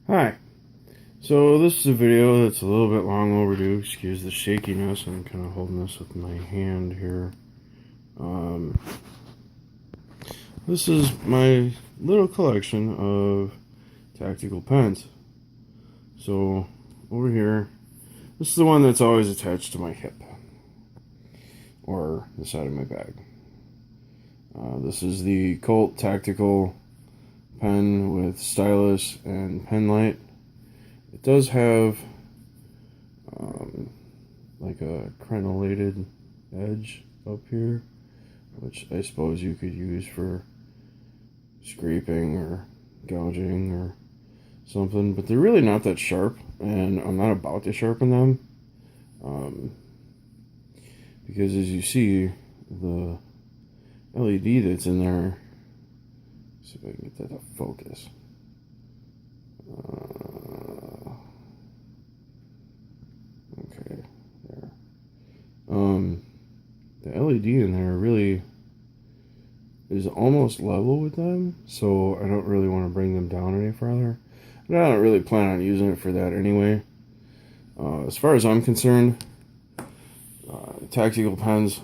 Hi. So this is a video that's a little bit long overdue. Excuse the shakiness. I'm kind of holding this with my hand here. Um, this is my little collection of tactical pens. So over here, this is the one that's always attached to my hip or the side of my bag. This is the Colt Tactical pen with stylus and pen light. It does have like a crenellated edge up here, which I suppose you could use for scraping or gouging or something, but they're really not that sharp, and I'm not about to sharpen them because, as you see, the LED that's in there, see if I can get that to focus. Okay, there. The LED in there really is almost level with them, so I don't really want to bring them down any further. And I don't really plan on using it for that anyway. As far as I'm concerned, tactical pens,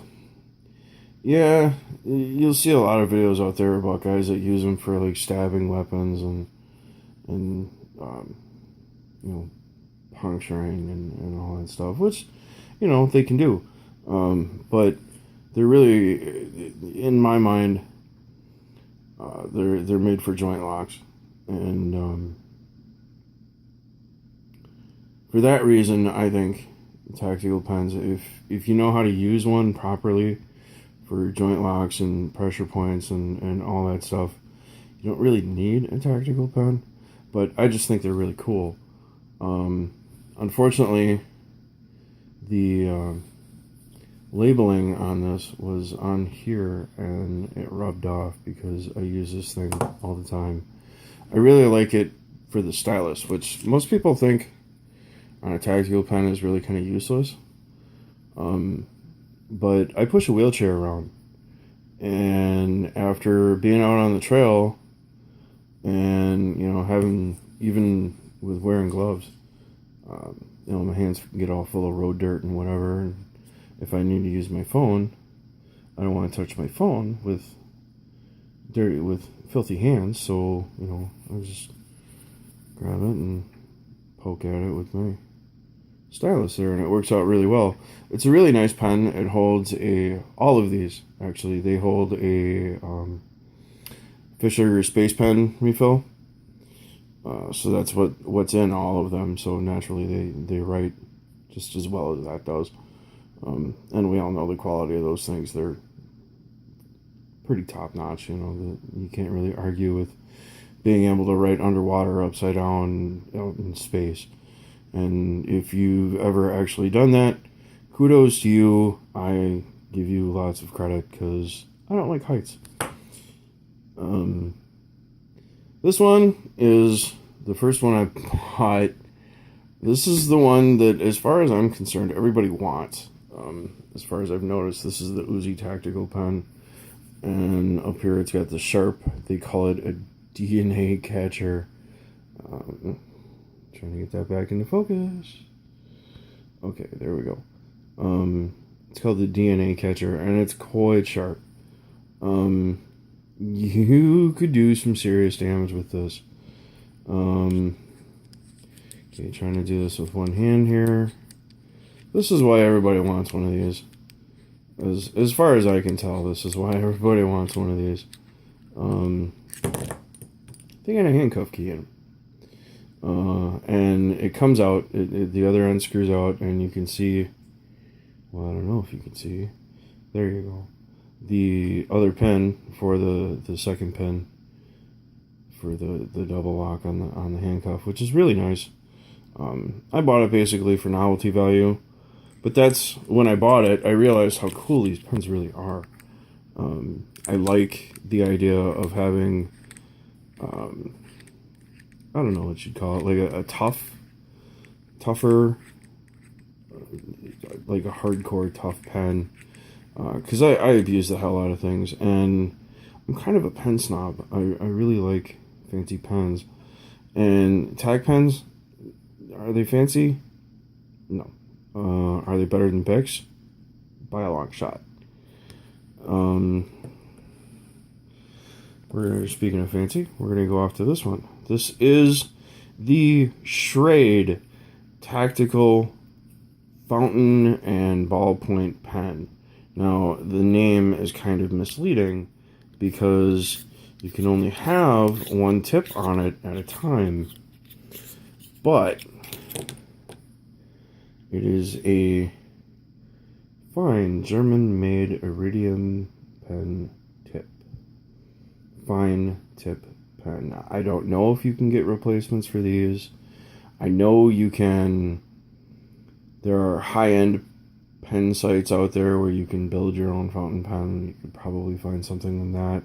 yeah, you'll see a lot of videos out there about guys that use them for like stabbing weapons and you know, puncturing and all that stuff, which, you know, they can do. But they're really, in my mind, they're made for joint locks, and for that reason, I think tactical pens, if you know how to use one properly for joint locks and pressure points and all that stuff, you don't really need a tactical pen. But I just think they're really cool. Unfortunately, the labeling on this was on here and it rubbed off because I use this thing all the time. I really like it for the stylus, which most people think on a tactical pen is really kind of useless. But I push a wheelchair around, and after being out on the trail and, you know, having, even with wearing gloves, you know, my hands get all full of road dirt and whatever, and if I need to use my phone, I don't want to touch my phone with filthy hands, so, you know, I just grab it and poke at it with my stylus there, and it works out really well. It's a really nice pen. It holds all of these, actually, they hold a Fisher Space Pen refill. So that's what's in all of them, so naturally they write just as well as that does. And we all know the quality of those things. They're pretty top notch, you know. You can't really argue with being able to write underwater, upside down, out in space. And if you've ever actually done that, kudos to you. I give you lots of credit because I don't like heights. This one is the first one I bought. This is the one that, as far as I'm concerned, everybody wants. As far as I've noticed, this is the Uzi Tactical pen. And up here it's got the Sharp. They call it a DNA catcher. Trying to get that back into focus. Okay, there we go. It's called the DNA catcher, and it's quite sharp. You could do some serious damage with this. Okay, trying to do this with one hand here. This is why everybody wants one of these. As far as I can tell, this is why everybody wants one of these. They got a handcuff key in them. And it comes out, the other end screws out, and you can see, well, I don't know if you can see, there you go, the other pin for the second pin for the double lock on the handcuff, which is really nice. I bought it basically for novelty value, but that's, when I bought it, I realized how cool these pens really are. I like the idea of having, I don't know what you'd call it, like a tougher, like a hardcore tough pen. Because I abuse the hell out of things, and I'm kind of a pen snob. I really like fancy pens, And tag pens, are they fancy? No. Are they better than Bics? By a long shot. Speaking of fancy, we're gonna go off to this one. This is the Schrade Tactical Fountain and Ballpoint Pen. Now, the name is kind of misleading because you can only have one tip on it at a time. But it is a fine German-made iridium pen tip. Fine tip pen. I don't know if you can get replacements for these. I know you can. There are high-end pen sites out there where you can build your own fountain pen. You could probably find something in that.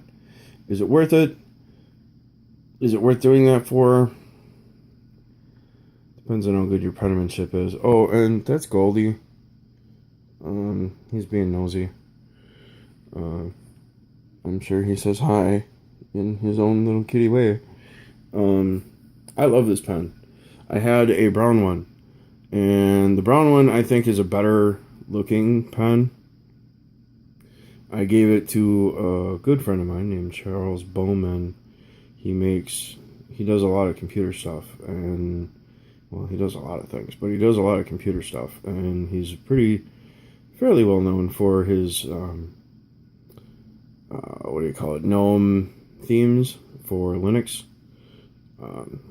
Is it worth it? Is it worth doing that for? Depends on how good your penmanship is. Oh, and that's Goldie. He's being nosy. I'm sure he says hi in his own little kitty way. I love this pen. I had a brown one, and the brown one I think is a better looking pen. I gave it to a good friend of mine named Charles Bowman. He does a lot of computer stuff, and well, he does a lot of things, but he does a lot of computer stuff, and he's fairly well known for his GNOME themes for Linux.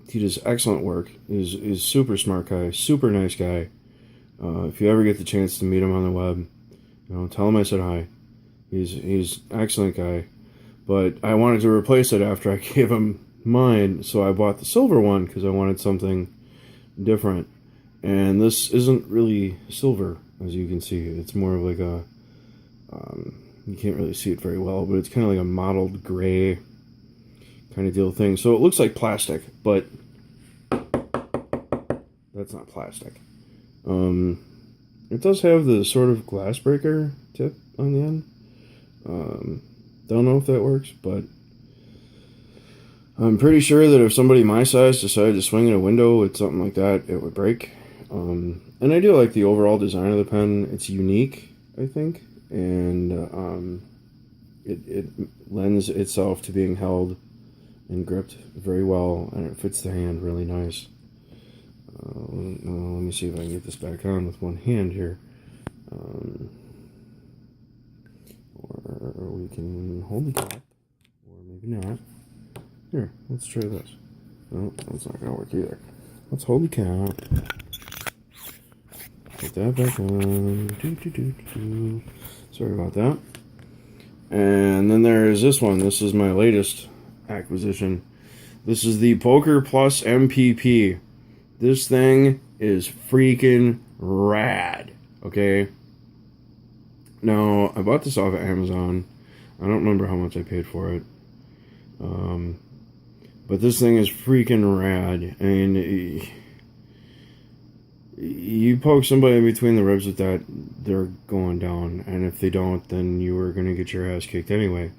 He does excellent work. Is super smart guy, super nice guy. If you ever get the chance to meet him on the web, tell him I said hi. He's excellent guy. But I wanted to replace it after I gave him mine, so I bought the silver one because I wanted something different. And this isn't really silver, as you can see. It's more of like a you can't really see it very well, but it's kind of like a mottled gray kind of deal thing. So it looks like plastic, but that's not plastic. It does have the sort of glass breaker tip on the end. Don't know if that works, but I'm pretty sure that if somebody my size decided to swing in a window with something like that, it would break. And I do like the overall design of the pen. It's unique, I think, and it lends itself to being held and gripped very well, and it fits the hand really nice. Let me see if I can get this back on with one hand here. Or we can hold the cap, or maybe not. Here, let's try this. No, that's not gonna work either. Let's hold the cap. Put that back on. Sorry about that. And then there's this one. This is my latest acquisition. This is the Poker Plus MPP. This thing is freaking rad. Okay. Now, I bought this off of Amazon. I don't remember how much I paid for it. But this thing is freaking rad. And you poke somebody between the ribs with that, they're going down. And if they don't, then you are going to get your ass kicked anyway.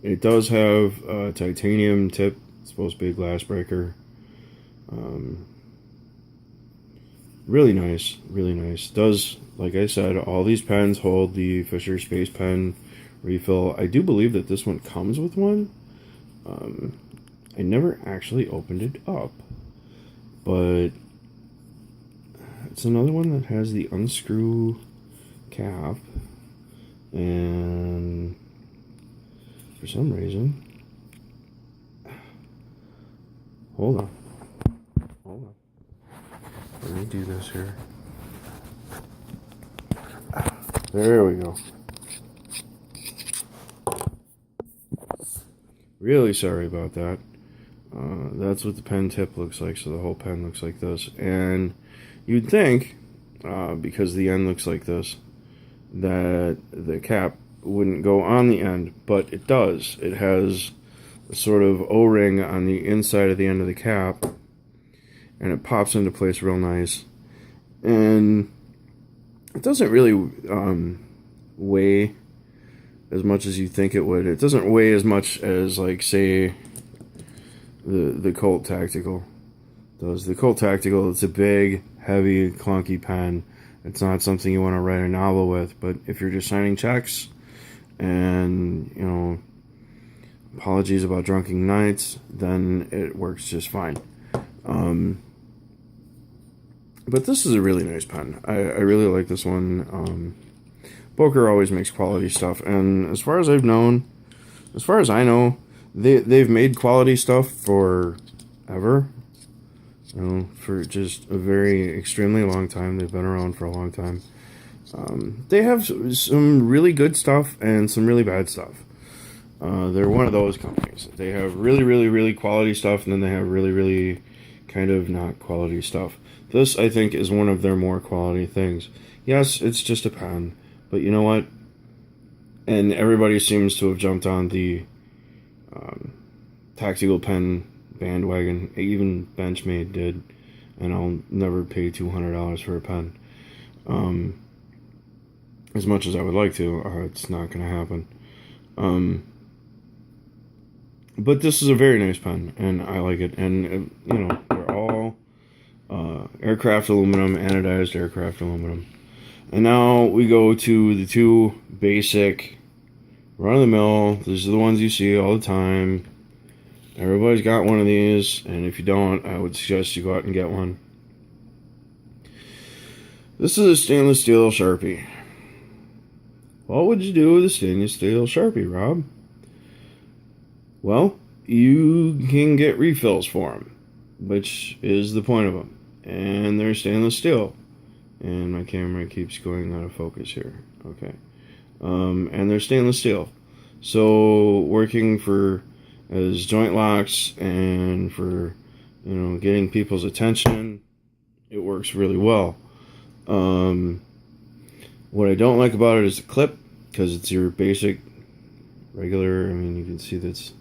It does have a titanium tip. It's supposed to be a glass breaker. Really nice, really nice. Does, like I said, all these pens hold the Fisher Space Pen refill. I do believe that this one comes with one. I never actually opened it up, but it's another one that has the unscrew cap, and for some reason, hold on. Let me do this here. There we go. Really sorry about that. That's what the pen tip looks like, so the whole pen looks like this. And you'd think, because the end looks like this, that the cap wouldn't go on the end, but it does. It has a sort of O-ring on the inside of the end of the cap, and it pops into place real nice. And it doesn't really weigh as much as you think it would. It doesn't weigh as much as, like, say, the Colt Tactical does. The Colt Tactical, it's a big, heavy, clunky pen. It's not something you want to write a novel with, but if you're just signing checks and, you know, apologies about drunken nights, then it works just fine. But this is a really nice pen. I really like this one. Boker always makes quality stuff, and as far as I know, they've made quality stuff forever. You know, for just a very extremely long time. They've been around for a long time. They have some really good stuff and some really bad stuff. They're one of those companies. They have really, really, really quality stuff, and then they have really, really kind of not quality stuff. This, I think, is one of their more quality things. Yes, it's just a pen, but you know what? And everybody seems to have jumped on the tactical pen bandwagon. Even Benchmade did, and I'll never pay $200 for a pen. As much as I would like to, it's not going to happen. But this is a very nice pen, and I like it. And you know, they're all aircraft aluminum, anodized aircraft aluminum. And now we go to the two basic, run-of-the-mill. These are the ones you see all the time. Everybody's got one of these, and if you don't, I would suggest you go out and get one. This is a stainless steel Sharpie. What would you do with a stainless steel Sharpie, Rob? Well, you can get refills for them, which is the point of them. And they're stainless steel. And my camera keeps going out of focus here. Okay. And they're stainless steel. So working for as joint locks and for, you know, getting people's attention, it works really well. What I don't like about it is the clip, because it's your basic regular. I mean, you can see that's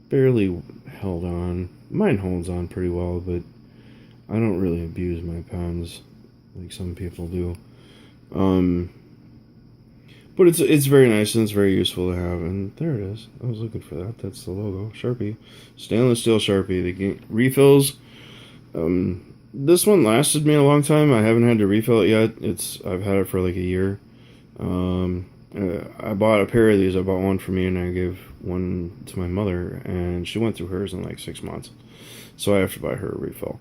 barely held on. Mine holds on pretty well, but I don't really abuse my pens like some people do. But it's very nice and it's very useful to have. And there it is. I was looking for that. That's the logo. Sharpie. Stainless steel Sharpie. The refills. This one lasted me a long time. I haven't had to refill it yet. I've had it for like a year. I bought a pair of these. I bought one for me and I gave one to my mother, and she went through hers in like 6 months. So I have to buy her a refill.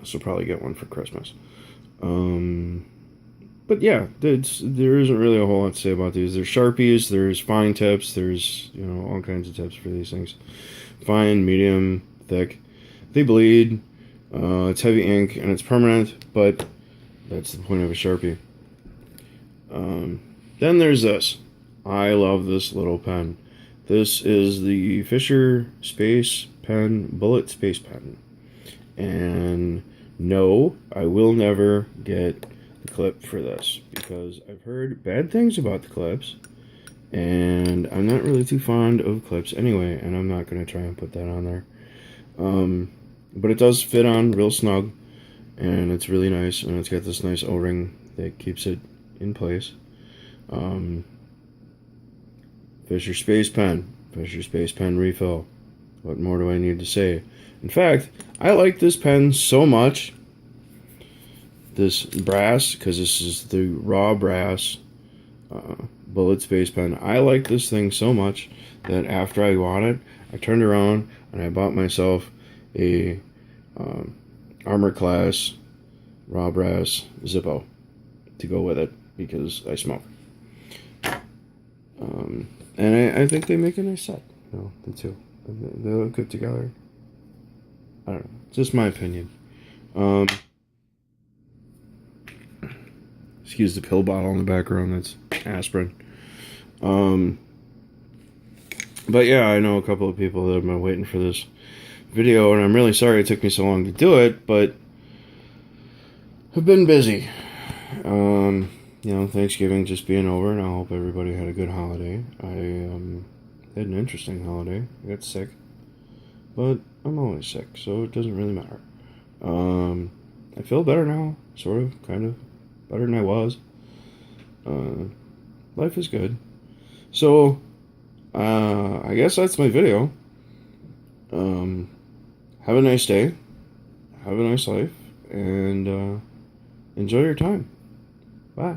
So probably get one for Christmas. But yeah, there isn't really a whole lot to say about these. There's Sharpies, there's fine tips, there's, you know, all kinds of tips for these things. Fine, medium, thick. They bleed. It's heavy ink and it's permanent, but that's the point of a Sharpie. Then there's this. I love this little pen. This is the Fisher Space Pen, Bullet Space Pen. And no, I will never get the clip for this, because I've heard bad things about the clips, and I'm not really too fond of clips anyway, and I'm not going to try and put that on there. But it does fit on real snug, and it's really nice, and it's got this nice O-ring that keeps it in place. Fisher Space Pen. Fisher Space Pen refill. What more do I need to say? In fact, I like this pen so much, this brass, because this is the raw brass Bullet Space Pen. I like this thing so much that after I bought it, I turned around and I bought myself a Armor Class raw brass Zippo to go with it, because I smoke. And I think they make a nice set. You know, the two. They look good together. I don't know. Just my opinion. Excuse the pill bottle in the background. That's aspirin. But yeah, I know a couple of people that have been waiting for this video, and I'm really sorry it took me so long to do it, but I've been busy. You know, Thanksgiving just being over, and I hope everybody had a good holiday. I had an interesting holiday. I got sick, but I'm always sick, so it doesn't really matter. I feel better now, sort of, kind of, better than I was. Life is good. So, I guess that's my video. Um, have a nice day. Have a nice life. And enjoy your time. Bye.